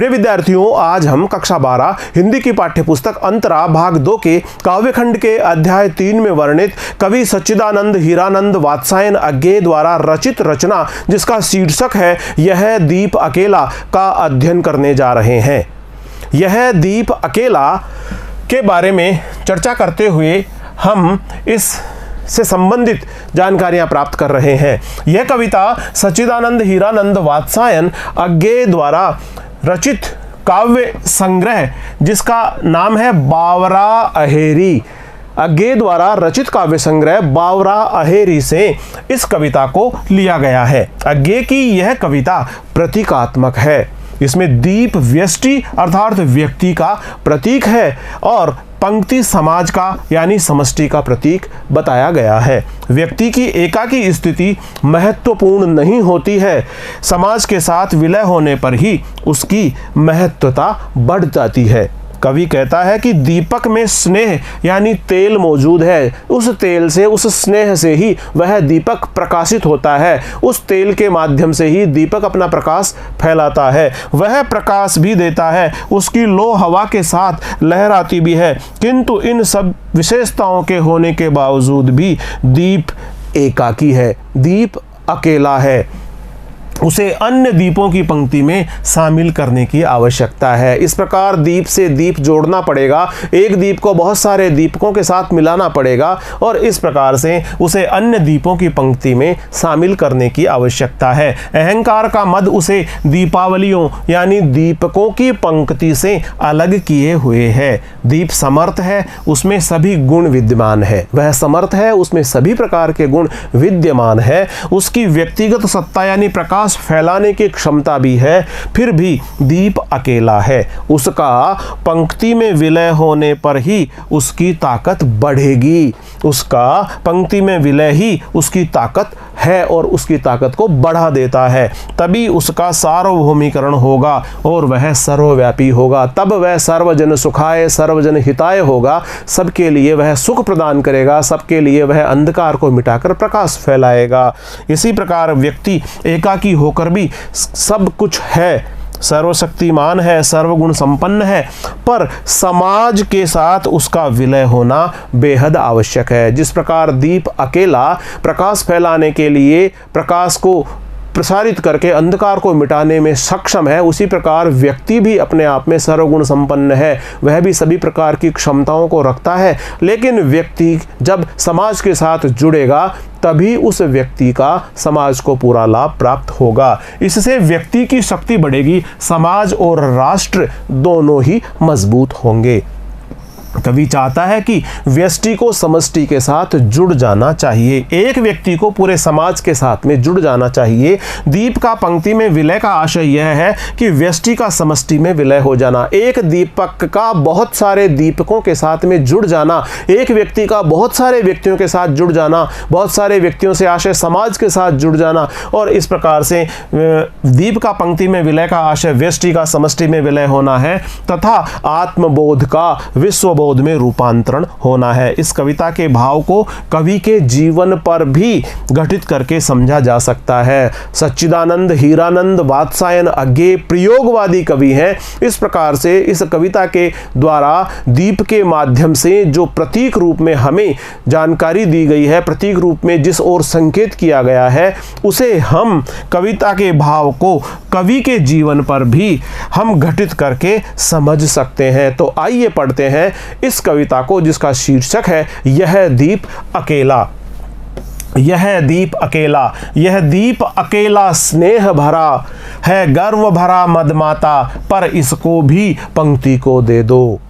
प्रिय विद्यार्थियों, आज हम कक्षा 12 हिंदी की पाठ्यपुस्तक अंतरा भाग 2 के काव्यखंड के अध्याय 3 में वर्णित कवि सच्चिदानंद हीरानंद वात्सायन अज्ञेय द्वारा रचित रचना जिसका शीर्षक है यह दीप अकेला का अध्ययन करने जा रहे हैं। यह दीप अकेला के बारे में चर्चा करते हुए हम इस से संबंधित जानकारियां प्राप्त कर रहे हैं। यह कविता सच्चिदानंद हीरानंद वात्सायन अज्ञेय द्वारा रचित काव्य संग्रह जिसका नाम है बावरा अहेरी, अज्ञेय द्वारा रचित काव्य संग्रह बावरा अहेरी से इस कविता को लिया गया है। अज्ञेय की यह कविता प्रतीकात्मक है। इसमें दीप व्यष्टि अर्थात व्यक्ति का प्रतीक है और पंक्ति समाज का यानी समष्टि का प्रतीक बताया गया है। व्यक्ति की एकाकी स्थिति महत्वपूर्ण नहीं होती है, समाज के साथ विलय होने पर ही उसकी महत्वता बढ़ जाती है। कवि कहता है कि दीपक में स्नेह यानी तेल मौजूद है, उस तेल से उस स्नेह से ही वह दीपक प्रकाशित होता है, उस तेल के माध्यम से ही दीपक अपना प्रकाश फैलाता है, वह प्रकाश भी देता है, उसकी लो हवा के साथ लहराती भी है। किंतु इन सब विशेषताओं के होने के बावजूद भी दीप एकाकी है, दीप अकेला है, उसे अन्य दीपों की पंक्ति में शामिल करने की आवश्यकता है। इस प्रकार दीप से दीप जोड़ना पड़ेगा, एक दीप को बहुत सारे दीपकों के साथ मिलाना पड़ेगा और इस प्रकार से उसे अन्य दीपों की पंक्ति में शामिल करने की आवश्यकता है। अहंकार का मद उसे दीपावलियों यानी दीपकों की पंक्ति से अलग किए हुए है। दीप समर्थ है, उसमें सभी गुण विद्यमान है, वह समर्थ है, उसमें सभी प्रकार के गुण विद्यमान है, उसकी व्यक्तिगत सत्ता यानी प्रकाश फैलाने की क्षमता भी है, फिर भी दीप अकेला है। उसका पंक्ति में विलय होने पर ही उसकी ताकत बढ़ेगी, उसका पंक्ति में विलय ही उसकी ताकत है और उसकी ताकत को बढ़ा देता है, तभी उसका सार्वभौमीकरण होगा और वह सर्वव्यापी होगा, तब वह सर्वजन सुखाय सर्वजन हिताय होगा, सबके लिए वह सुख प्रदान करेगा, सबके लिए वह अंधकार को मिटाकर प्रकाश फैलाएगा। इसी प्रकार व्यक्ति एकाकी होकर भी सब कुछ है, सर्वशक्तिमान है, सर्वगुण संपन्न है, पर समाज के साथ उसका विलय होना बेहद आवश्यक है। जिस प्रकार दीप अकेला प्रकाश फैलाने के लिए प्रकाश को प्रसारित करके अंधकार को मिटाने में सक्षम है, उसी प्रकार व्यक्ति भी अपने आप में सर्वगुण संपन्न है, वह भी सभी प्रकार की क्षमताओं को रखता है, लेकिन व्यक्ति जब समाज के साथ जुड़ेगा तभी उस व्यक्ति का समाज को पूरा लाभ प्राप्त होगा। इससे व्यक्ति की शक्ति बढ़ेगी, समाज और राष्ट्र दोनों ही मजबूत होंगे। कवि चाहता है कि व्यष्टि को समष्टि के साथ जुड़ जाना चाहिए, एक व्यक्ति को पूरे समाज के साथ में जुड़ जाना चाहिए। दीप का पंक्ति में विलय का आशय यह है कि व्यष्टि का समष्टि में विलय हो जाना, एक दीपक का बहुत सारे दीपकों के साथ में जुड़ जाना, एक व्यक्ति का बहुत सारे व्यक्तियों के साथ जुड़ जाना, बहुत सारे व्यक्तियों से आशय समाज के साथ जुड़ जाना, और इस प्रकार से दीप का पंक्ति में विलय का आशय व्यष्टि का समष्टि में विलय होना है तथा आत्मबोध का विश्व बोध में रूपांतरण होना है। इस कविता के भाव को कवि के जीवन पर भी घटित करके समझा जा सकता है। सच्चिदानंद हीरानंद वात्सायन अज्ञेय प्रयोगवादी कवि हैं। इस प्रकार से इस कविता के द्वारा दीप के माध्यम से जो प्रतीक रूप में हमें जानकारी दी गई है, प्रतीक रूप में जिस ओर संकेत किया गया है, उसे हम कविता के भाव को कवि के जीवन पर भी हम घटित करके समझ सकते हैं। तो आइए पढ़ते हैं इस कविता को जिसका शीर्षक है यह दीप अकेला। यह दीप अकेला, यह दीप अकेला स्नेह भरा है, गर्व भरा मदमाता, पर इसको भी पंक्ति को दे दो।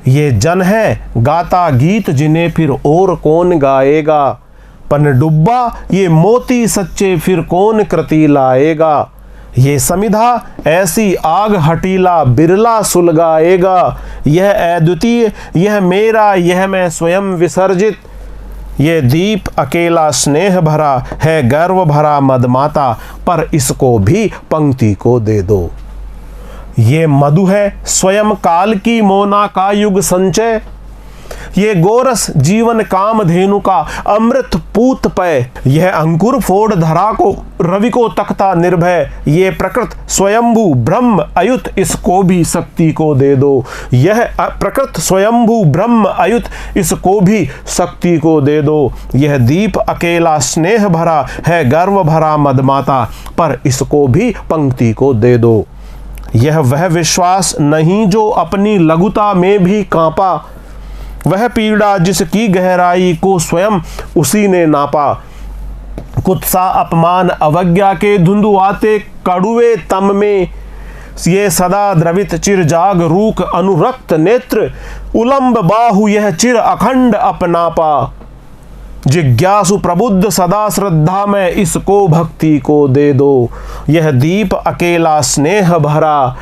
ये जन है गाता गीत जिन्हें फिर और कौन गाएगा, पनडुब्बा ये मोती सच्चे फिर कौन कृति लाएगा। ये समिधा ऐसी आग हटीला बिरला सुलगाएगा, यह अद्वितीय यह मेरा यह मैं स्वयं विसर्जित। ये दीप अकेला स्नेह भरा है, गर्व भरा मदमाता, पर इसको भी पंक्ति को दे दो। ये मधु है स्वयं काल की मोना का युग संचय, ये गोरस जीवन काम धेनु का अमृत पूत पय, यह अंकुर फोड़ धरा को रवि को तख्ता निर्भय, ये प्रकृत स्वयंभू ब्रह्म अयुत इसको भी शक्ति को दे दो। यह प्रकृत स्वयंभू ब्रह्म अयुत इसको भी शक्ति को दे दो। यह दीप अकेला स्नेह भरा है गर्व भरा मदमाता, पर इसको भी पंक्ति को दे दो। यह वह विश्वास नहीं जो अपनी लघुता में भी कांपा, वह पीड़ा जिसकी गहराई को स्वयं उसी ने नापा। कुत्सा अपमान अवज्ञा के धुंधुआते कड़ुए तम में, ये सदा द्रवित चिर जाग रूक अनुरक्त नेत्र, उलंब बाहु यह चिर अखंड अपनापा। जिज्ञासु प्रबुद्ध सदा श्रद्धा में इसको भक्ति को दे दो। यह दीप अकेला स्नेह भरा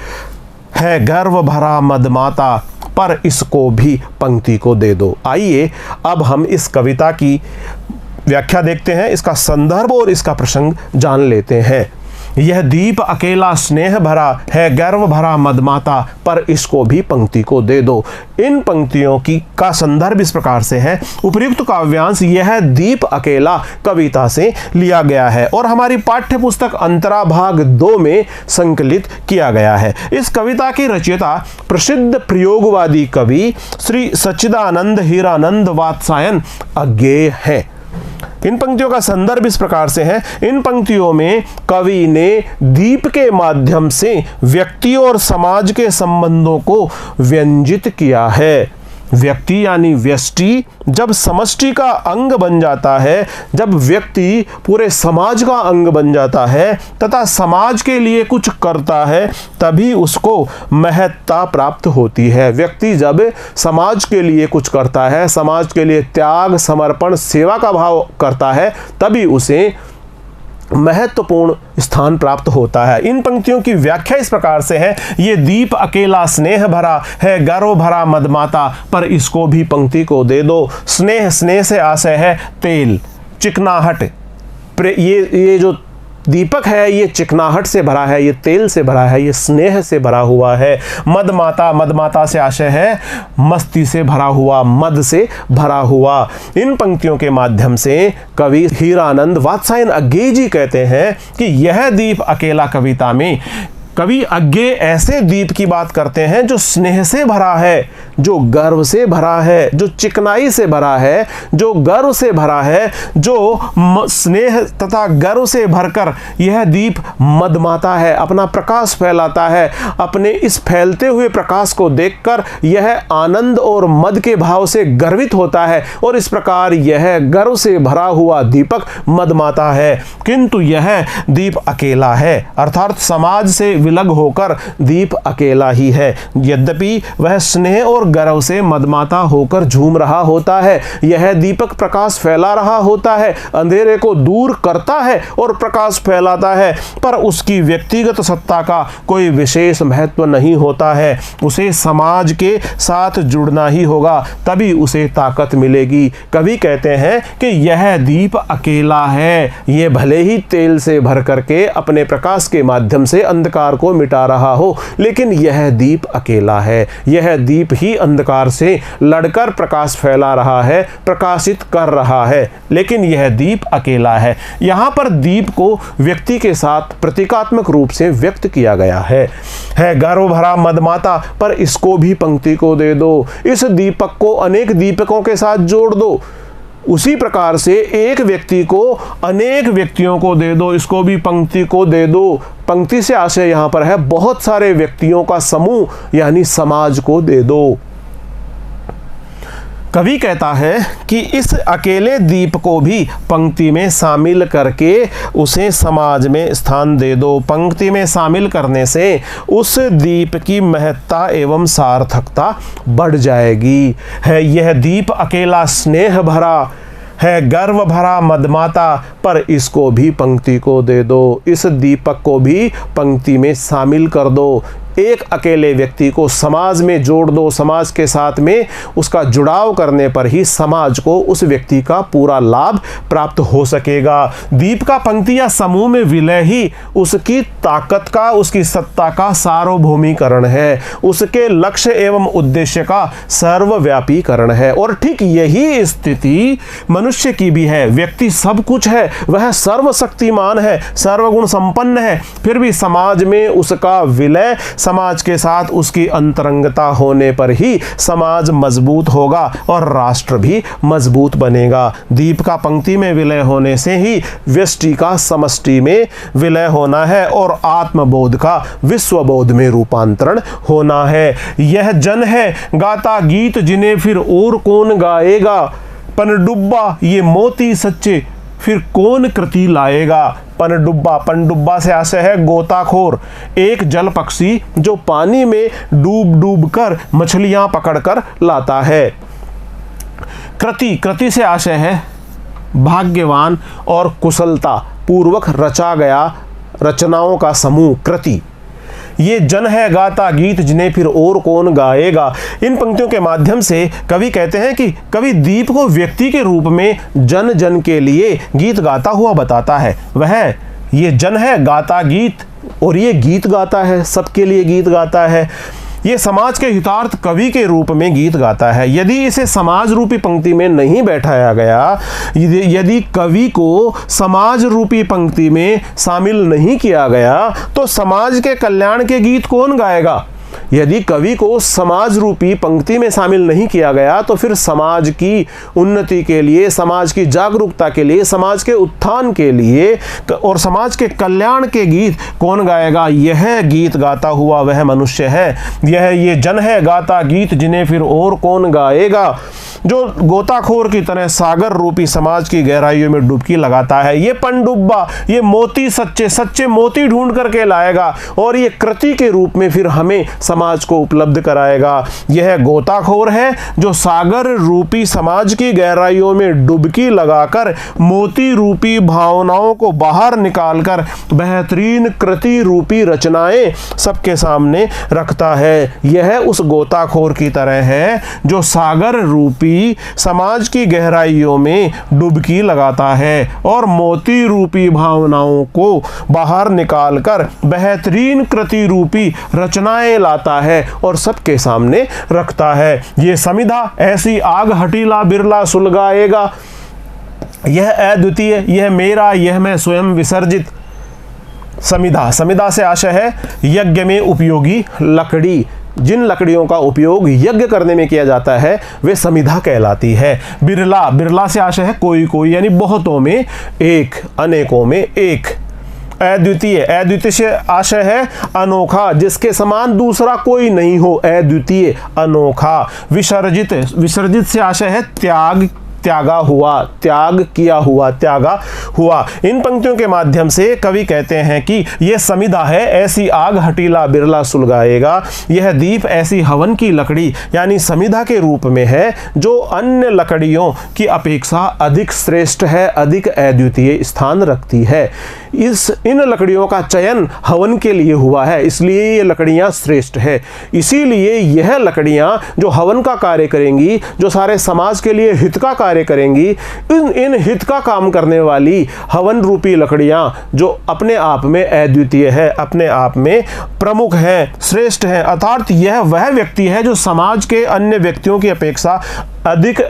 है गर्व भरा मदमाता, पर इसको भी पंक्ति को दे दो। आइए अब हम इस कविता की व्याख्या देखते हैं, इसका संदर्भ और इसका प्रसंग जान लेते हैं। यह दीप अकेला स्नेह भरा है गर्व भरा मदमाता, पर इसको भी पंक्ति को दे दो। इन पंक्तियों का संदर्भ इस प्रकार से है। उपर्युक्त काव्यांश यह दीप अकेला कविता से लिया गया है और हमारी पाठ्य पुस्तक अंतरा भाग 2 में संकलित किया गया है। इस कविता के रचयिता प्रसिद्ध प्रयोगवादी कवि श्री सच्चिदानंद हीरानंद वात्सायन अज्ञेय हैं। इन पंक्तियों का संदर्भ इस प्रकार से है। इन पंक्तियों में कवि ने दीप के माध्यम से व्यक्ति और समाज के संबंधों को व्यंजित किया है। व्यक्ति यानी व्यष्टि जब समष्टि का अंग बन जाता है, जब व्यक्ति पूरे समाज का अंग बन जाता है तथा समाज के लिए कुछ करता है, तभी उसको महत्ता प्राप्त होती है। व्यक्ति जब समाज के लिए कुछ करता है, समाज के लिए त्याग समर्पण सेवा का भाव करता है, तभी उसे महत्वपूर्ण स्थान प्राप्त होता है। इन पंक्तियों की व्याख्या इस प्रकार से है। ये दीप अकेला स्नेह भरा है गर्व भरा मदमाता, पर इसको भी पंक्ति को दे दो। स्नेह, स्नेह से आशय है तेल, चिकनाहट। ये जो दीपक है ये चिकनाहट से भरा है, ये तेल से भरा है, ये स्नेह से भरा हुआ है। मदमाता, मदमाता से आशय है मस्ती से भरा हुआ, मद से भरा हुआ। इन पंक्तियों के माध्यम से कवि हीरानंद वात्सायन अज्ञेय जी कहते हैं कि यह दीप अकेला कविता में कवि अज्ञेय ऐसे दीप की बात करते हैं जो स्नेह से भरा है, जो गर्व से भरा है, जो चिकनाई से भरा है, जो गर्व से भरा है, जो स्नेह तथा गर्व से भरकर यह दीप मदमाता है, अपना प्रकाश फैलाता है। अपने इस फैलते हुए प्रकाश को देखकर यह आनंद और मद के भाव से गर्वित होता है और इस प्रकार यह गर्व से भरा हुआ दीपक मदमाता है। किंतु यह दीप अकेला है, अर्थात समाज से विलग होकर दीप अकेला ही है। यद्यपि वह स्नेह और गर्व से मदमाता होकर झूम रहा होता है, यह दीपक प्रकाश फैला रहा होता है, अंधेरे को दूर करता है और प्रकाश फैलाता है, पर उसकी व्यक्तिगत सत्ता का कोई विशेष महत्व नहीं होता है। उसे समाज के साथ जुड़ना ही होगा, तभी उसे ताकत मिलेगी। कवि कहते हैं कि यह दीप अकेला है, ये भले ही तेल से भर करके अपने प्रकाश के माध्यम से अंधकार को मिटा रहा हो, लेकिन यह दीप अकेला है। यह दीप ही अंधकार से लड़कर प्रकाश फैला रहा है, प्रकाशित कर रहा है, लेकिन यह दीप अकेला है। यहाँ पर दीप को व्यक्ति के साथ प्रतीकात्मक रूप से व्यक्त किया गया है गर्व भरा मदमाता, पर इसको भी पंक्ति को दे दो। इस दीपक को अनेक दीपकों के साथ जोड़ दो, उसी प्रकार से एक व्यक्ति को अनेक व्यक्तियों को दे दो, इसको भी पंक्ति को दे दो। पंक्ति से आशय यहाँ पर है बहुत सारे व्यक्तियों का समूह यानी समाज को दे दो। कवि कहता है कि इस अकेले दीप को भी पंक्ति में शामिल करके उसे समाज में स्थान दे दो। पंक्ति में शामिल करने से उस दीप की महत्ता एवं सार्थकता बढ़ जाएगी। है यह दीप अकेला स्नेह भरा है गर्व भरा मदमाता, पर इसको भी पंक्ति को दे दो। इस दीपक को भी पंक्ति में शामिल कर दो। एक अकेले व्यक्ति को समाज में जोड़ दो, समाज के साथ में उसका जुड़ाव करने पर ही समाज को उस व्यक्ति का पूरा लाभ प्राप्त हो सकेगा। दीप का पंक्ति या समूह में विलय ही उसकी ताकत का, उसकी सत्ता का सार्वभौमीकरण है, उसके लक्ष्य एवं उद्देश्य का सर्वव्यापीकरण है। और ठीक यही स्थिति मनुष्य की भी है। व्यक्ति सब कुछ है, वह सर्वशक्तिमान है, सर्वगुण संपन्न है, फिर भी समाज में उसका विलय, समाज के साथ उसकी अंतरंगता होने पर ही समाज मजबूत होगा और राष्ट्र भी मजबूत बनेगा। दीप का पंक्ति में विलय होने से ही व्यष्टि का समष्टि में विलय होना है और आत्मबोध का विश्वबोध में रूपांतरण होना है। यह जन है गाता गीत जिन्हें फिर और कौन गाएगा, पनडुब्बा ये मोती सच्चे फिर कौन कृति लाएगा। पनडुब्बा, पनडुब्बा से आशय है गोताखोर, एक जल पक्षी जो पानी में डूब डूब कर मछलियां पकड़कर लाता है। कृति, कृति से आशय है भाग्यवान और कुशलता पूर्वक रचा गया रचनाओं का समूह कृति। ये जन है गाता गीत जिन्हें फिर और कौन गाएगा। इन पंक्तियों के माध्यम से कवि कहते हैं कि कवि दीप को व्यक्ति के रूप में जन जन के लिए गीत गाता हुआ बताता है। वह ये जन है गाता गीत और ये गीत गाता है, सबके लिए गीत गाता है। ये समाज के हितार्थ कवि के रूप में गीत गाता है। यदि इसे समाज रूपी पंक्ति में नहीं बैठाया गया, यदि कवि को समाज रूपी पंक्ति में शामिल नहीं किया गया, तो समाज के कल्याण के गीत कौन गाएगा। यदि कवि को समाज रूपी पंक्ति में शामिल नहीं किया गया, तो फिर समाज की उन्नति के लिए, समाज की जागरूकता के लिए, समाज के उत्थान के लिए और समाज के कल्याण के गीत कौन गाएगा। यह गीत गाता हुआ वह मनुष्य है। ये जन है गाता गीत जिन्हें फिर और कौन गाएगा, जो गोताखोर की तरह सागर रूपी समाज की गहराइयों में डुबकी लगाता है। ये पनडुब्बा ये मोती सच्चे सच्चे मोती ढूंढ करके लाएगा और ये कृति के रूप में फिर हमें समाज को उपलब्ध कराएगा। यह गोताखोर है जो सागर रूपी समाज की गहराइयों में डुबकी लगाकर मोती रूपी भावनाओं को बाहर निकालकर बेहतरीन कृति रूपी रचनाएं सबके सामने रखता है। यह उस गोताखोर की तरह है जो सागर रूपी समाज की गहराइयों में डुबकी लगाता है और मोती रूपी भावनाओं को बाहर निकालकर बेहतरीन कृति रूपी रचनाएं लाता है और सबके सामने रखता है। ये समिधा ऐसी आग हटीला बिरला सुलगाएगा, यह अद्वितीय, यह मेरा, यह मैं स्वयं विसर्जित। समिधा, समिधा से आशय है यज्ञ में उपयोगी लकड़ी। जिन लकड़ियों का उपयोग यज्ञ करने में किया जाता है वे समिधा कहलाती है। बिरला, बिरला से आशय है कोई कोई, यानी बहुतों में एक, अनेकों में एक। अद्वितीय, अद्वितीय से आशय है अनोखा, जिसके समान दूसरा कोई नहीं हो, अद्वितीय अनोखा। विसर्जित, विसर्जित से आशय है त्याग, त्यागा हुआ, त्याग किया हुआ, त्यागा हुआ। इन पंक्तियों के माध्यम से कवि कहते हैं कि यह समिधा है ऐसी आग हटीला बिरला सुलगाएगा। यह दीप ऐसी हवन की लकड़ी यानी समिधा के रूप में है जो अन्य लकड़ियों की अपेक्षा अधिक श्रेष्ठ है, अधिक अद्वितीय स्थान रखती है। इन लकड़ियों का चयन हवन के लिए हुआ है, इसलिए ये लकड़ियां श्रेष्ठ है। इसीलिए यह लकड़ियां जो हवन का कार्य करेंगी, जो सारे समाज के लिए हित का कार्य करेंगी, इन हित का काम करने वाली हवन रूपी लकड़ियां जो अपने आप में अद्वितीय है, अपने आप में प्रमुख है, श्रेष्ठ है। अर्थात यह वह व्यक्ति है जो समाज के अन्य व्यक्तियों की अपेक्षा अधिक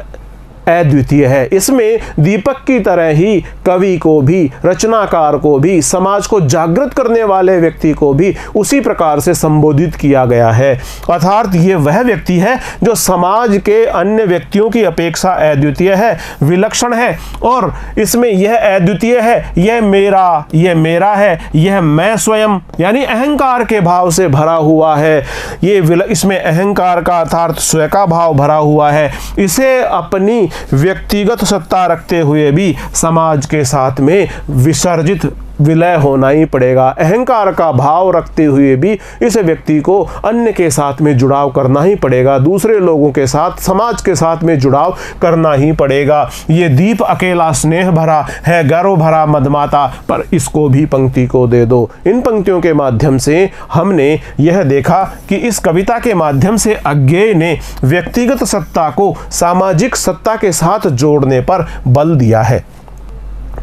अद्वितीय है। इसमें दीपक की तरह ही कवि को भी, रचनाकार को भी, समाज को जागृत करने वाले व्यक्ति को भी उसी प्रकार से संबोधित किया गया है। अर्थात ये वह व्यक्ति है जो समाज के अन्य व्यक्तियों की अपेक्षा अद्वितीय है, विलक्षण है और इसमें यह अद्वितीय है, यह मेरा है, यह मैं स्वयं यानी अहंकार के भाव से भरा हुआ है। इसमें अहंकार का अर्थात स्वयं का भाव भरा हुआ है। इसे अपनी व्यक्तिगत सत्ता रखते हुए भी समाज के साथ में विसर्जित विलय होना ही पड़ेगा। अहंकार का भाव रखते हुए भी इस व्यक्ति को अन्य के साथ में जुड़ाव करना ही पड़ेगा, दूसरे लोगों के साथ, समाज के साथ में जुड़ाव करना ही पड़ेगा। ये दीप अकेला स्नेह भरा है, गर्व भरा मदमाता, पर इसको भी पंक्ति को दे दो। इन पंक्तियों के माध्यम से हमने यह देखा कि इस कविता के माध्यम से अज्ञेय ने व्यक्तिगत सत्ता को सामाजिक सत्ता के साथ जोड़ने पर बल दिया है।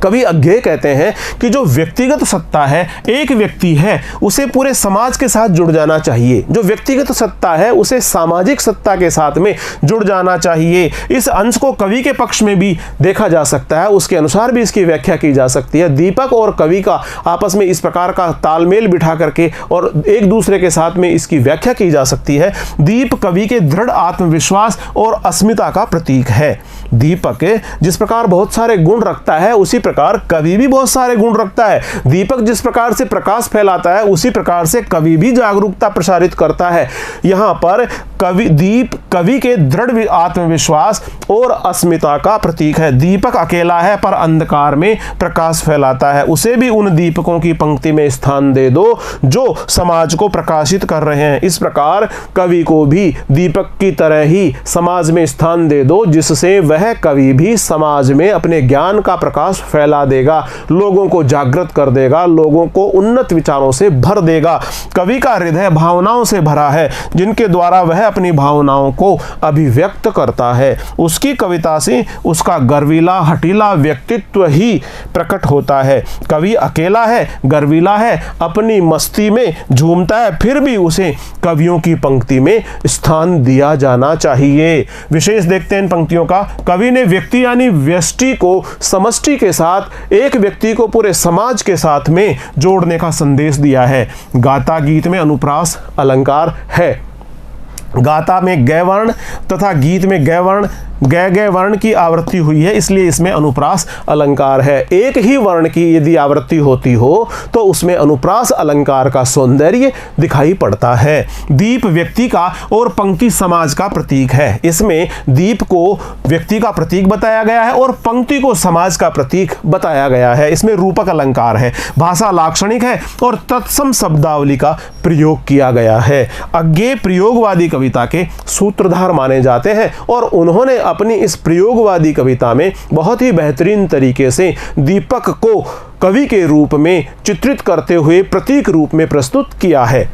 कवि अज्ञेय कहते हैं कि जो व्यक्तिगत सत्ता है, एक व्यक्ति है, उसे पूरे समाज के साथ जुड़ जाना चाहिए। जो व्यक्तिगत सत्ता है उसे सामाजिक सत्ता के साथ में जुड़ जाना चाहिए। इस अंश को कवि के पक्ष में भी देखा जा सकता है, उसके अनुसार भी इसकी व्याख्या की जा सकती है। दीपक और कवि का आपस में इस प्रकार का तालमेल बिठा करके और एक दूसरे के साथ में इसकी व्याख्या की जा सकती है। दीप कवि के दृढ़ आत्मविश्वास और अस्मिता का प्रतीक है। दीपक जिस प्रकार बहुत सारे गुण रखता है, उसी प्रकार कवि भी बहुत सारे गुण रखता है। दीपक जिस प्रकार से प्रकाश फैलाता है, उसी प्रकार से कवि भी जागरूकता प्रसारित करता है। यहाँ पर दीप कवि के दृढ़ आत्मविश्वास और अस्मिता का प्रतीक है। दीपक अकेला है पर अंधकार में प्रकाश फैलाता है। उसे भी उन दीपकों की पंक्ति में स्थान दे दो जो समाज को प्रकाशित कर रहे हैं। इस प्रकार कवि को भी दीपक की तरह ही समाज में स्थान दे दो, जिससे वह कवि भी समाज में अपने ज्ञान का प्रकाश फैला देगा, लोगों को जागृत कर देगा, लोगों को उन्नत विचारों से भर देगा। कवि का हृदय भावनाओं से भरा है, जिनके द्वारा वह अपनी भावनाओं को अभिव्यक्त करता है। उसकी कविता से उसका गर्वीला हठीला व्यक्तित्व ही प्रकट होता है। कवि अकेला है, गर्वीला है, अपनी मस्ती में झूमता है, फिर भी उसे कवियों की पंक्ति में स्थान दिया जाना चाहिए। विशेष देखते हैं इन पंक्तियों का। कवि ने व्यक्ति यानी व्यष्टि को समष्टि के साथ, एक व्यक्ति को पूरे समाज के साथ में जोड़ने का संदेश दिया है। गाता गीत में अनुप्रास अलंकार है। गाता में गय वर्ण तथा गीत में गय वर्ण गय वर्ण की आवृत्ति हुई है, इसलिए इसमें अनुप्रास अलंकार है। एक ही वर्ण की यदि आवृत्ति होती हो तो उसमें अनुप्रास अलंकार का सौंदर्य दिखाई पड़ता है। दीप व्यक्ति का और पंक्ति समाज का प्रतीक है। इसमें दीप को व्यक्ति का प्रतीक बताया गया है और पंक्ति को समाज का प्रतीक बताया गया है। इसमें रूपक अलंकार है, भाषा लाक्षणिक है और तत्सम शब्दावली का प्रयोग किया गया है। अज्ञेय प्रयोगवादी कविता के सूत्रधार माने जाते हैं और उन्होंने अपनी इस प्रयोगवादी कविता में बहुत ही बेहतरीन तरीके से दीपक को कवि के रूप में चित्रित करते हुए प्रतीक रूप में प्रस्तुत किया है।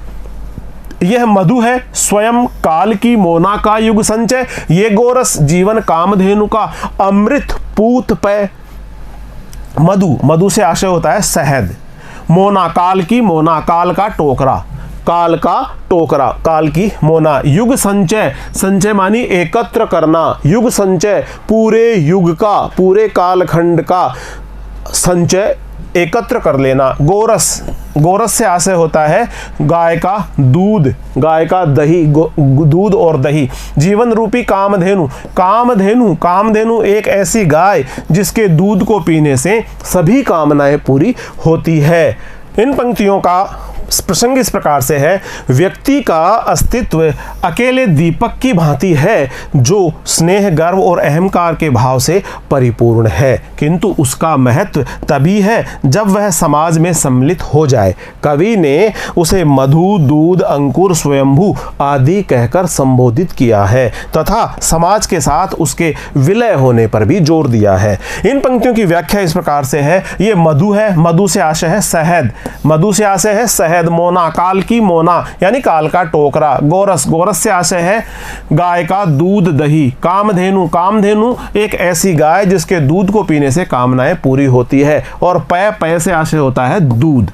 यह मधु है स्वयं काल की मोना का युग संचय, ये गोरस जीवन कामधेनु का अमृत पूत पय। मधु से आशय होता है शहद। मोना काल की मोना, काल का टोकरा, काल का टोकरा, काल की मोना। युग संचय, संचय मानी एकत्र करना। युग संचय पूरे युग का, पूरे कालखंड का संचय एकत्र कर लेना। गोरस से आशय होता है गाय का दूध, गाय का दही, दूध और दही। जीवन रूपी कामधेनु एक ऐसी गाय जिसके दूध को पीने से सभी कामनाएं पूरी होती है। इन पंक्तियों का प्रसंग इस प्रकार से है। व्यक्ति का अस्तित्व अकेले दीपक की भांति है जो स्नेह, गर्व और अहंकार के भाव से परिपूर्ण है, किंतु उसका महत्व तभी है जब वह समाज में सम्मिलित हो जाए। कवि ने उसे मधु, दूध, अंकुर, स्वयंभू आदि कहकर संबोधित किया है तथा समाज के साथ उसके विलय होने पर भी जोर दिया है। इन पंक्तियों की व्याख्या इस प्रकार से है। ये मधु है, मधु से आशय है शहद, मधु से आशय है शहद। मोना, काल की मोना यानी काल का टोकरा। गोरस से आशय है गाय का दूध, दही। कामधेनु एक ऐसी गाय जिसके दूध को पीने से कामनाएं पूरी होती है। और पय से आशय होता है दूध।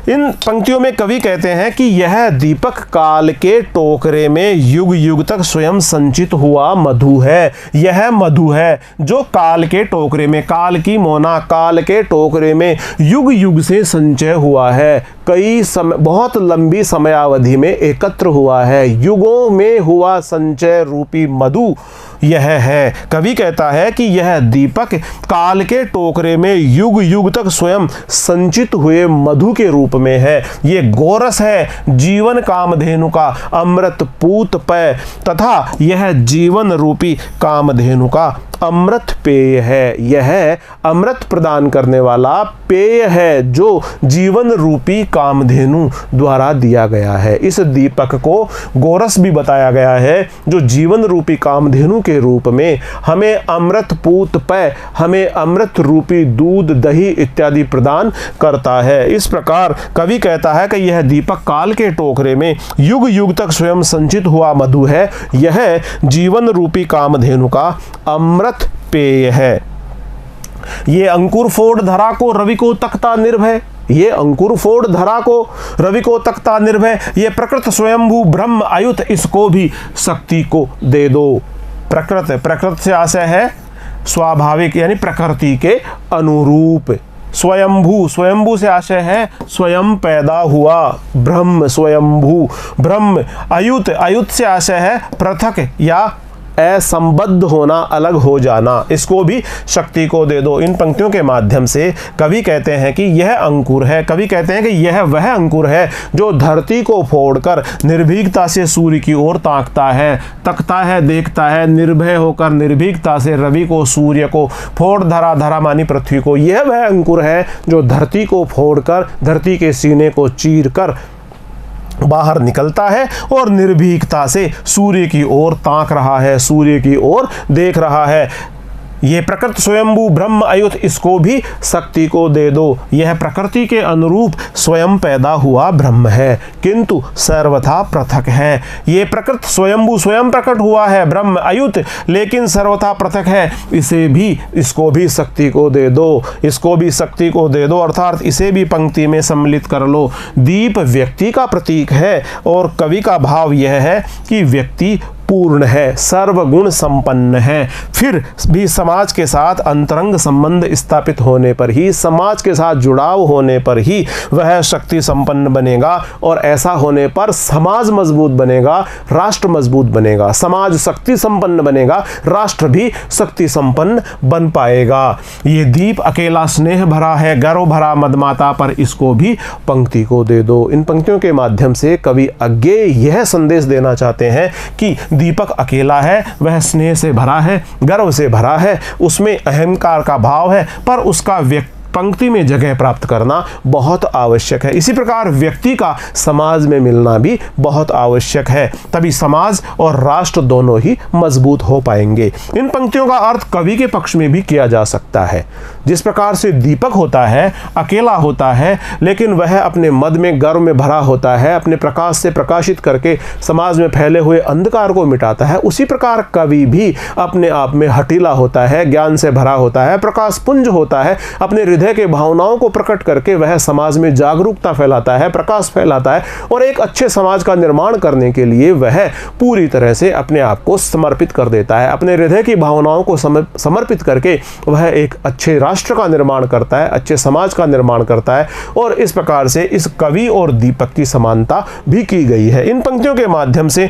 इन पंक्तियों में कवि कहते हैं कि यह दीपक काल के टोकरे में युग युग तक स्वयं संचित हुआ मधु है। यह मधु है जो काल के टोकरे में, काल की मोना, काल के टोकरे में युग युग से संचय हुआ है। बहुत लंबी समयावधि में एकत्र हुआ है। युगों में हुआ संचय रूपी मधु यह है। कवि कहता है कि यह दीपक काल के टोकरे में युग युग तक स्वयं संचित हुए मधु के रूप में है। ये गोरस है जीवन कामधेनु का अमृत पूत पय तथा यह जीवन रूपी कामधेनु का अमृत पेय है। यह अमृत प्रदान करने वाला पेय है जो जीवन रूपी कामधेनु द्वारा दिया गया है। इस दीपक को गोरस भी बताया गया है जो जीवन रूपी कामधेनु के रूप में हमें अमृत पूत पेय, हमें अमृत रूपी दूध, दही इत्यादि प्रदान करता है। इस प्रकार कवि कहता है कि यह दीपक काल के टोकरे में युग युग तक स्वयं संचित हुआ मधु है। यह जीवन रूपी कामधेनु का अमृत पेय है। ये अंकुर फोड़ धरा को रवि को तख्ता निर्भय, ये अंकुर फोड़ धरा को रवि को तख्ता निर्भय, ये प्रकृत स्वयंभू ब्रह्म आयुत, इसको भी शक्ति को दे दो। प्रकृत से आशय है स्वाभाविक यानी प्रकृति के अनुरूप। स्वयंभू से आशय है स्वयं पैदा हुआ ब्रह्म, स्वयंभू ब्रह्म। अयुत से आशय है पृथक या असंबद्ध होना, अलग हो जाना, इसको भी शक्ति को दे दो। इन पंक्तियों के माध्यम से कवि कहते हैं कि यह अंकुर है, कवि कहते हैं कि यह वह अंकुर है जो धरती को फोड़कर निर्भीकता से सूर्य की ओर तकता है, देखता है, निर्भय होकर निर्भीकता से रवि को, सूर्य को, फोड़ धरा मानी पृथ्वी को। यह वह अंकुर है जो धरती को फोड़कर, धरती के सीने को चीरकर बाहर निकलता है और निर्भीकता से सूर्य की ओर ताक रहा है, सूर्य की ओर देख रहा है। ये प्रकृत स्वयंभू ब्रह्म अयुत, इसको भी शक्ति को दे दो। यह प्रकृति के अनुरूप स्वयं पैदा हुआ ब्रह्म है किंतु सर्वथा पृथक है। ये प्रकृत स्वयंभू स्वयं प्रकट हुआ है ब्रह्म अयुत, लेकिन सर्वथा पृथक है। इसको भी शक्ति को दे दो, इसको भी शक्ति को दे दो, अर्थात इसे भी पंक्ति में सम्मिलित कर लो। दीप व्यक्ति का प्रतीक है और कवि का भाव यह है कि व्यक्ति पूर्ण है, सर्वगुण संपन्न है। फिर भी समाज के साथ अंतरंग संबंध स्थापित होने पर ही, समाज के साथ जुड़ाव होने पर ही वह शक्ति संपन्न बनेगा और ऐसा होने पर समाज मजबूत बनेगा, राष्ट्र मजबूत बनेगा। समाज शक्ति संपन्न बनेगा, राष्ट्र भी शक्ति संपन्न बन पाएगा। ये दीप अकेला स्नेह भरा है, गर्व भरा मदमाता पर, इसको भी पंक्ति को दे दो। इन पंक्तियों के माध्यम से कवि अज्ञेय यह संदेश देना चाहते हैं कि दीपक अकेला है, वह स्नेह से भरा है, गर्व से भरा है, उसमें अहंकार का भाव है, पर उसका पंक्ति में जगह प्राप्त करना बहुत आवश्यक है। इसी प्रकार व्यक्ति का समाज में मिलना भी बहुत आवश्यक है, तभी समाज और राष्ट्र दोनों ही मजबूत हो पाएंगे। इन पंक्तियों का अर्थ कवि के पक्ष में भी किया जा सकता है। जिस प्रकार से दीपक होता है, अकेला होता है, लेकिन वह अपने मद में, गर्व में भरा होता है, अपने प्रकाश से प्रकाशित करके समाज में फैले हुए अंधकार को मिटाता है, उसी प्रकार कवि भी अपने आप में हठीला होता है, ज्ञान से भरा होता है, प्रकाश पुंज होता है, अपने हृदय के भावनाओं को प्रकट करके वह समाज में जागरूकता फैलाता है, प्रकाश फैलाता है और एक अच्छे समाज का निर्माण करने के लिए वह पूरी तरह से अपने आप को समर्पित कर देता है। अपने हृदय की भावनाओं को समर्पित करके वह एक अच्छे राष्ट्र का निर्माण करता है, अच्छे समाज का निर्माण करता है और इस प्रकार से इस कवि और दीपक की समानता भी की गई है। इन पंक्तियों के माध्यम से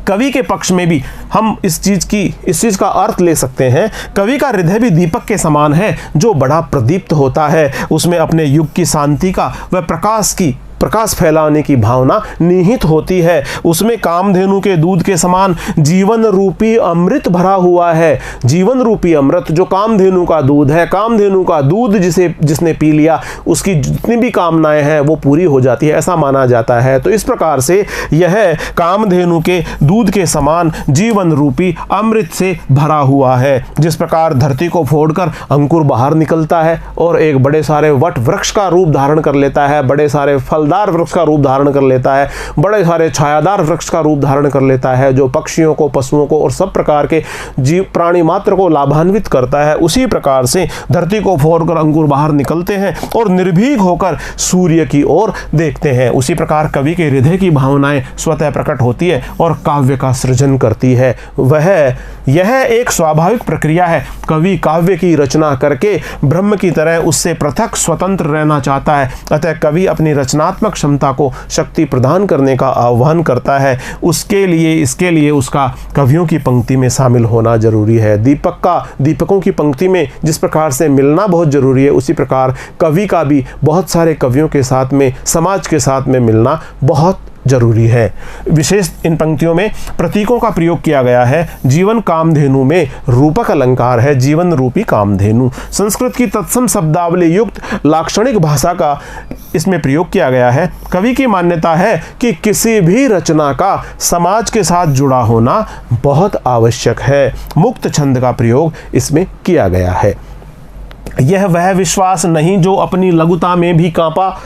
कवि के पक्ष में भी हम इस चीज का अर्थ ले सकते हैं। कवि का हृदय भी दीपक के समान है जो बड़ा प्रदीप्त होता है, उसमें अपने युग की शांति का व प्रकाश फैलाने की भावना निहित होती है। उसमें कामधेनु के दूध के समान जीवन रूपी अमृत भरा हुआ है। जीवन रूपी अमृत जो कामधेनु का दूध है, कामधेनु का दूध जिसने पी लिया उसकी जितनी भी कामनाएं हैं वो पूरी हो जाती है, ऐसा माना जाता है। तो इस प्रकार से यह कामधेनु के दूध के समान जीवन रूपी अमृत से भरा हुआ है। जिस प्रकार धरती को फोड़कर अंकुर बाहर निकलता है और एक बड़े सारे वट वृक्ष का रूप धारण कर लेता है, बड़े सारे फलदार वृक्ष का रूप धारण कर लेता है, बड़े सारे छायादार वृक्ष का रूप धारण कर लेता है, जो पक्षियों को, पशुओं को और सब प्रकार के जीव प्राणी मात्र को लाभान्वित करता है। उसी प्रकार से धरती को फोड़कर अंकुर बाहर निकलते हैं और निर्भीक होकर सूर्य की ओर देखते हैं। उसी प्रकार कवि के हृदय की भावनाएं स्वतः प्रकट होती है और काव्य का सृजन करती है। यह एक स्वाभाविक प्रक्रिया है। कवि काव्य की रचना करके ब्रह्म की तरह उससे पृथक स्वतंत्र रहना चाहता है, अतः कवि अपनी रचनात्मक क्षमता को शक्ति प्रदान करने का आह्वान करता है। इसके लिए उसका कवियों की पंक्ति में शामिल होना जरूरी है। दीपकों की पंक्ति में जिस प्रकार से मिलना बहुत जरूरी है, उसी प्रकार कवि का भी बहुत सारे कवियों के साथ में, समाज के साथ में मिलना बहुत जरूरी है। विशेष इन पंक्तियों में प्रतीकों का प्रयोग किया गया है। जीवन कामधेनु में रूपक अलंकार है, जीवन रूपी कामधेनु। संस्कृत की तत्सम शब्दावली युक्त लाक्षणिक भाषा का इसमें प्रयोग किया गया है। कवि की मान्यता है कि किसी भी रचना का समाज के साथ जुड़ा होना बहुत आवश्यक है। मुक्त छंद का प्रयोग इसमें किया गया है। यह वह विश्वास नहीं जो अपनी लघुता में भी कांपा,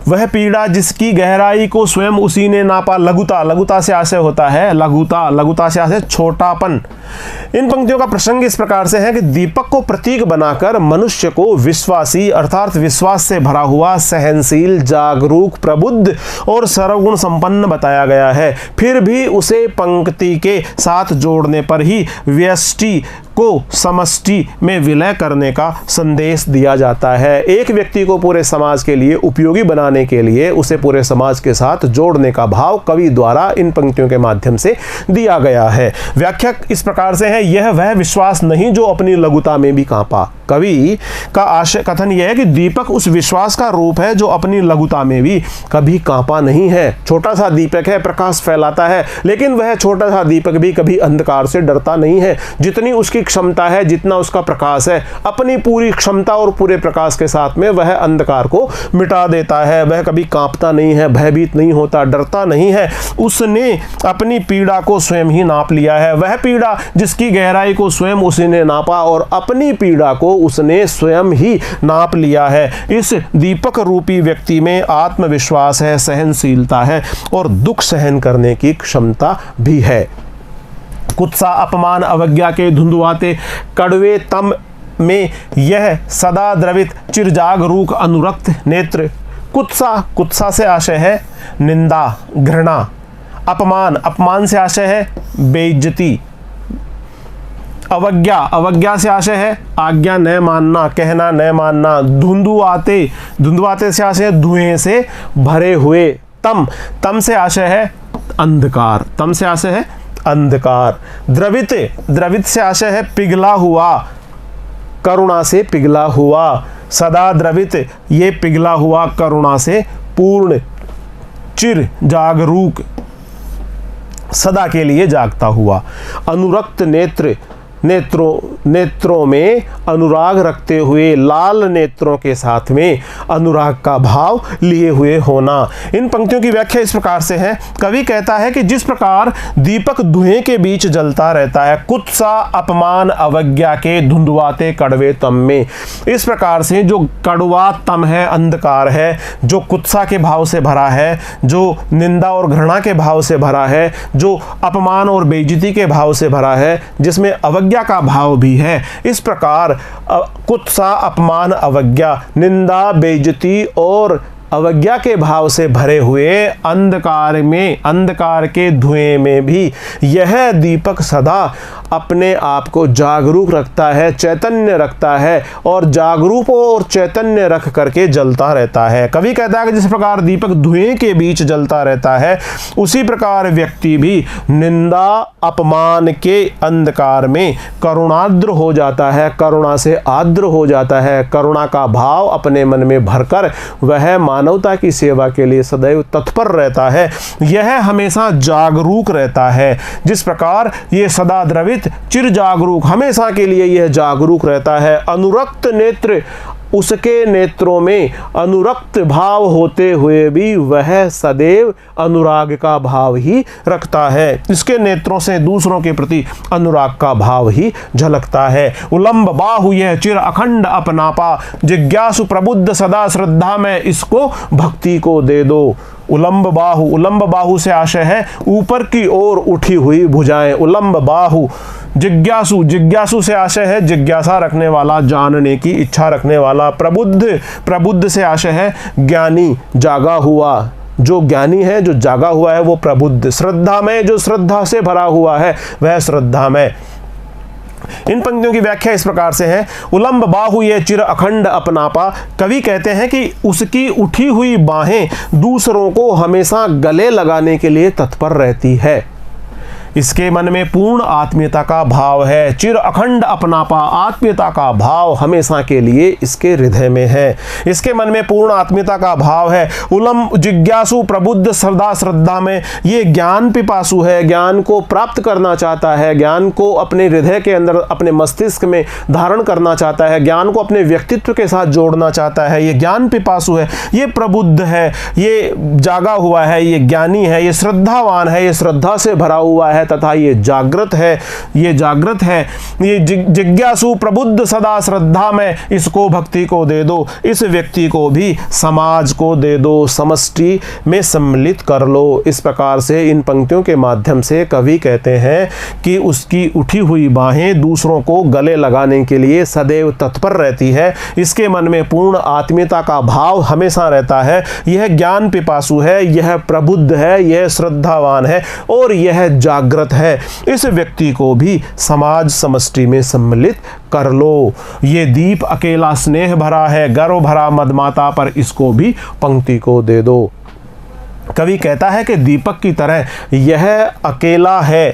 वह पीड़ा जिसकी गहराई को स्वयं उसी ने नापा। लघुता से आशय होता है लघुता से आशय छोटापन। इन पंक्तियों का प्रसंग इस प्रकार से है कि दीपक को प्रतीक बनाकर मनुष्य को विश्वासी अर्थात विश्वास से भरा हुआ, सहनशील, जागरूक, प्रबुद्ध और सर्वगुण संपन्न बताया गया है। फिर भी उसे पंक्ति के साथ जोड़ने पर ही व्यष्टि को समष्टि में विलय करने का संदेश दिया जाता है। एक व्यक्ति को पूरे समाज के लिए उपयोगी बनाने के लिए उसे पूरे समाज के साथ जोड़ने का भाव कवि द्वारा इन पंक्तियों के माध्यम से दिया गया है। व्याख्या इस प्रकार से है, यह वह विश्वास नहीं जो अपनी लघुता में भी कांपा। कवि का आशय कथन यह है कि दीपक उस विश्वास का रूप है जो अपनी लघुता में भी कभी कांपा नहीं है। छोटा सा दीपक है, प्रकाश फैलाता है, लेकिन वह छोटा सा दीपक भी कभी अंधकार से डरता नहीं है। जितनी उसकी क्षमता है, जितना उसका प्रकाश है, अपनी पूरी क्षमता और पूरे प्रकाश के साथ में वह अंधकार को मिटा देता है। वह कभी कांपता नहीं है, भयभीत नहीं होता, डरता नहीं है। उसने अपनी पीड़ा को स्वयं ही नाप लिया है। वह पीड़ा जिसकी गहराई को स्वयं उसी ने नापा और अपनी पीड़ा को उसने स्वयं ही नाप लिया है। इस दीपक रूपी व्यक्ति में आत्मविश्वास है, सहनशीलता है और दुख सहन करने की क्षमता भी है। कुत्सा, अपमान, अवज्ञा के धुंधुआते कड़वे तम में यह सदा द्रवित चिरजागरूक अनुरक्त नेत्र। कुत्सा से आशय है निंदा, घृणा। अपमान से आशय है बेइज्जती। अवज्ञा से आशय है आज्ञा न मानना, कहना न मानना। धुंधुआते से आशय है धुएं से भरे हुए। तम से आशय है अंधकार। द्रवित से आशय है पिघला हुआ, करुणा से पिघला हुआ। सदा द्रवित, ये पिघला हुआ करुणा से पूर्ण। चिर, जागरूक, सदा के लिए जागता हुआ। अनुरक्त नेत्रों में अनुराग रखते हुए, लाल नेत्रों के साथ में अनुराग का भाव लिए हुए होना। इन पंक्तियों की व्याख्या इस प्रकार से है। कवि कहता है कि जिस प्रकार दीपक धुएं के बीच जलता रहता है, कुत्सा, अपमान, अवज्ञा के धुंधुआते कड़वे तम में, इस प्रकार से जो कड़वा तम है, अंधकार है, जो कुत्सा के भाव से भरा है, जो निंदा और घृणा के भाव से भरा है, जो अपमान और बेइज्जती के भाव से भरा है, जिसमें अवज्ञा का भाव भी है, इस प्रकार कुत्सा, अपमान, अवज्ञा, निंदा, बेइज्जती और अवज्ञा के भाव से भरे हुए अंधकार के धुएं में भी यह दीपक सदा अपने आप को जागरूक रखता है, चैतन्य रखता है और जागरूक और चैतन्य रख करके जलता रहता है। कवि कहता है कि जिस प्रकार दीपक धुएं के बीच जलता रहता है, उसी प्रकार व्यक्ति भी निंदा, अपमान के अंधकार में करुणाद्र हो जाता है, करुणा से आर्द्र हो जाता है। करुणा का भाव अपने मन में भरकर वह मानवता की सेवा के लिए सदैव तत्पर रहता है। यह हमेशा जागरूक रहता है। जिस प्रकार ये सदा द्रवित, चिर जागरूक, हमेशा के लिए यह जागरूक रहता है। अनुरक्त नेत्र, उसके नेत्रों में अनुरक्त भाव होते हुए भी वह सदैव अनुराग का भाव ही रखता है। इसके नेत्रों से दूसरों के प्रति अनुराग का भाव ही झलकता है। उलंब बाहु यह चिर अखंड अपनापा, जिज्ञासु प्रबुद्ध सदा श्रद्धा में इसको भक्ति को दे दो। उलंब बाहु से आशय है ऊपर की ओर उठी हुई भुजाएं। उलंब बाहु। जिज्ञासु से आशय है जिज्ञासा रखने वाला, जानने की इच्छा रखने वाला। प्रबुद्ध से आशय है ज्ञानी, जागा हुआ। जो ज्ञानी है, जो जागा हुआ है वो प्रबुद्ध। श्रद्धा में, जो श्रद्धा से भरा हुआ है वह श्रद्धा में। इन पंक्तियों की व्याख्या इस प्रकार से है। उलंब बाहु ये चिर अखंड अपनापा। कवि कहते हैं कि उसकी उठी हुई बाहें दूसरों को हमेशा गले लगाने के लिए तत्पर रहती है। इसके मन में पूर्ण आत्मीयता का भाव है। चिर अखंड अपनापा, आत्मीयता का भाव हमेशा के लिए इसके हृदय में है। इसके मन में पूर्ण आत्मीयता का भाव है। उलम जिज्ञासु प्रबुद्ध श्रद्धा में ये ज्ञान पिपासु है, ज्ञान को प्राप्त करना चाहता है, ज्ञान को अपने हृदय के अंदर, अपने मस्तिष्क में धारण करना चाहता है, ज्ञान को अपने व्यक्तित्व के साथ जोड़ना चाहता है। ये ज्ञान पिपासु है, ये प्रबुद्ध है, ये जागा हुआ है, ये ज्ञानी है, ये श्रद्धावान है, ये श्रद्धा से भरा हुआ है तथा ये जागृत है, ये जागृत है। ये जिज्ञासु प्रबुद्ध सदा श्रद्धा में, इसको भक्ति को दे दो, इस व्यक्ति को भी समाज को दे दो, समष्टि में सम्मिलित कर लो। इस प्रकार से इन पंक्तियों के माध्यम से कवि कहते हैं कि उसकी उठी हुई बाहें दूसरों को गले लगाने के लिए सदैव तत्पर रहती है। इसके मन में पूर्ण आत्मीयता का भाव हमेशा रहता है। यह ज्ञान पिपासु है, यह प्रबुद्ध है, यह श्रद्धावान है और यह जागृत है। इस व्यक्ति को भी समाज समष्टि में सम्मिलित कर लो। ये दीप अकेला स्नेह भरा है, गर्व भरा मदमाता पर इसको भी पंक्ति को दे दो। कवि कहता है कि दीपक की तरह यह अकेला है।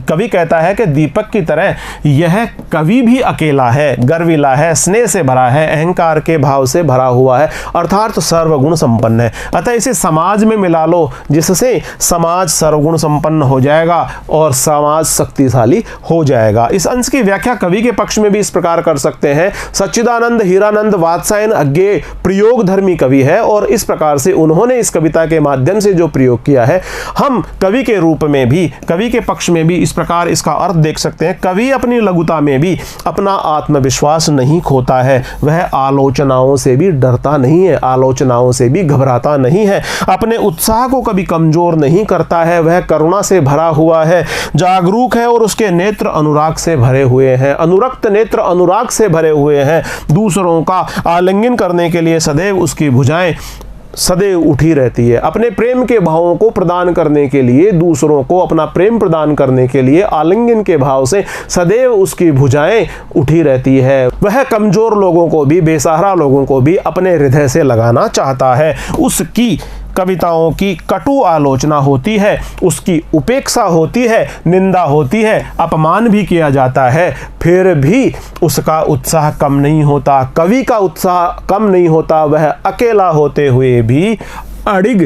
कवि कहता है कि दीपक की तरह यह कवि भी अकेला है, गर्विला है, स्नेह से भरा है, अहंकार के भाव से भरा हुआ है, अर्थात सर्वगुण संपन्न है। अतः इसे समाज में मिला लो, जिससे समाज सर्वगुण संपन्न हो जाएगा और समाज शक्तिशाली हो जाएगा। इस अंश की व्याख्या कवि के पक्ष में भी इस प्रकार कर सकते हैं। सच्चिदानंद हीरानंद वात्सायन अज्ञेय प्रयोग धर्मी कवि है और इस प्रकार से उन्होंने इस कविता के माध्यम से जो प्रयोग किया है, हम कवि के रूप में भी, कवि के पक्ष में भी इस प्रकार इसका अर्थ देख सकते हैं। कवि अपनी लघुता में भी अपना आत्मविश्वास नहीं खोता है, वह आलोचनाओं से भी डरता नहीं है, आलोचनाओं से भी घबराता नहीं है, अपने उत्साह को कभी कमजोर नहीं करता है। वह करुणा से भरा हुआ है, जागरूक है और उसके नेत्र अनुराग से भरे हुए हैं, अनुरक्त नेत्र अनुराग से भरे हुए हैं। दूसरों का आलिंगन करने के लिए सदैव उसकी भुजाएं सदैव उठी रहती है। अपने प्रेम के भावों को प्रदान करने के लिए, दूसरों को अपना प्रेम प्रदान करने के लिए आलिंगन के भाव से सदैव उसकी भुजाएं उठी रहती है। वह कमजोर लोगों को भी, बेसहारा लोगों को भी अपने हृदय से लगाना चाहता है। उसकी कविताओं की कटु आलोचना होती है, उसकी उपेक्षा होती है, निंदा होती है, अपमान भी किया जाता है, फिर भी उसका उत्साह कम नहीं होता। कवि का उत्साह कम नहीं होता, वह अकेला होते हुए भी अडिग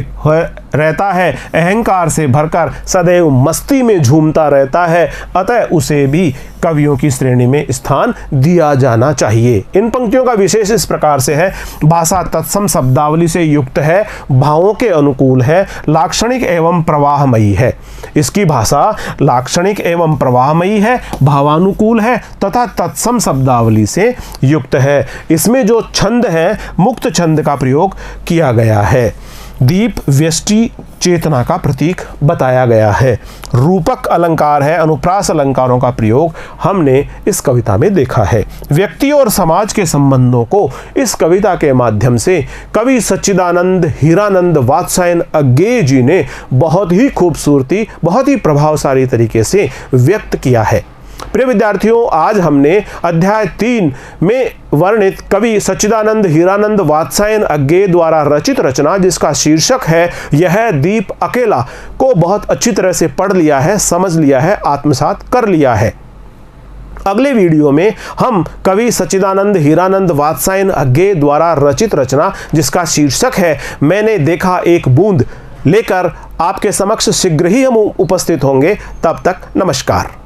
रहता है, अहंकार से भरकर सदैव मस्ती में झूमता रहता है। अतः उसे भी कवियों की श्रेणी में स्थान दिया जाना चाहिए। इन पंक्तियों का विशेष इस प्रकार से है। भाषा तत्सम शब्दावली से युक्त है, भावों के अनुकूल है, लाक्षणिक एवं प्रवाहमयी है। इसकी भाषा लाक्षणिक एवं प्रवाहमयी है, भावानुकूल है तथा तत्सम शब्दावली से युक्त है। इसमें जो छंद है, मुक्त छंद का प्रयोग किया गया है। दीप व्यष्टि चेतना का प्रतीक बताया गया है। रूपक अलंकार है, अनुप्रास अलंकारों का प्रयोग हमने इस कविता में देखा है। व्यक्ति और समाज के संबंधों को इस कविता के माध्यम से कवि सच्चिदानंद हीरानंद वात्सायन अज्ञेय जी ने बहुत ही खूबसूरती, बहुत ही प्रभावशाली तरीके से व्यक्त किया है। प्रिय विद्यार्थियों, आज हमने अध्याय 3 में वर्णित कवि सच्चिदानंद हीरानंद वात्सायन अज्ञेय द्वारा रचित रचना, जिसका शीर्षक है यह दीप अकेला, को बहुत अच्छी तरह से पढ़ लिया है, समझ लिया है, आत्मसात कर लिया है। अगले वीडियो में हम कवि सच्चिदानंद हीरानंद वात्सायन अज्ञेय द्वारा रचित रचना, जिसका शीर्षक है मैंने देखा एक बूंद, लेकर आपके समक्ष शीघ्र ही हम उपस्थित होंगे। तब तक नमस्कार।